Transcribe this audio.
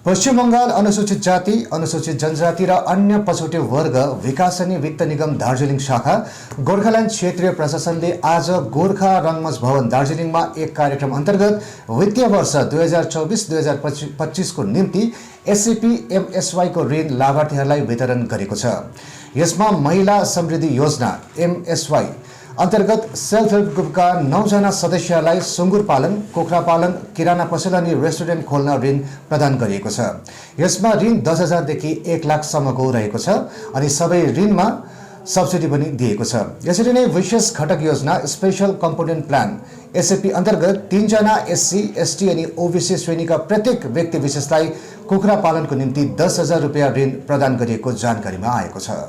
पश्चिम बंगाल अनुसूचित जाति, अनुसूचित जनजाति र अन्य पछौटे वर्ग विकास अनि वित्त निगम दार्जिलिङ शाखा गोर्खाल्यान्ड क्षेत्रीय प्रशासनले आज गोर्खा रङ्गमञ्च भवन दार्जिलिङमा एक कार्यक्रम अन्तर्गत वित्तीय वर्ष 2024-2025 को निम्ति एससीपी एमएसवाई को ऋण लाभार्थीहरूलाई वितरण गरेको छ। यसमा महिला समृद्धि योजना एमएसवाई अन्तर्गत सेल्फ हेल्प ग्रुपका 9 जना सदस्यहरूलाई सुँगुर पालन, कुखुरा पालन, किराना पसल अनि रेस्टुरेन्ट खोल्न ऋण प्रदान गरिएको छ। यसमा ऋण 10,000 देखि 1 लाख सम्मको रहेको छ अनि सबै ऋणमा सब्सिडी पनि दिएको छ। यसरी नै विशेष घटक योजना स्पेशल कम्पोनेन्ट प्लान एसएपी अन्तर्गत 3 जना एससी, एसटी अनि ओबीसी श्रेणीका प्रत्येक व्यक्ति विशेषलाई कुखुरा पालनको निम्ति 10,000 रुपैयाँ ऋण प्रदान गरिएको जानकारीमा आएको छ।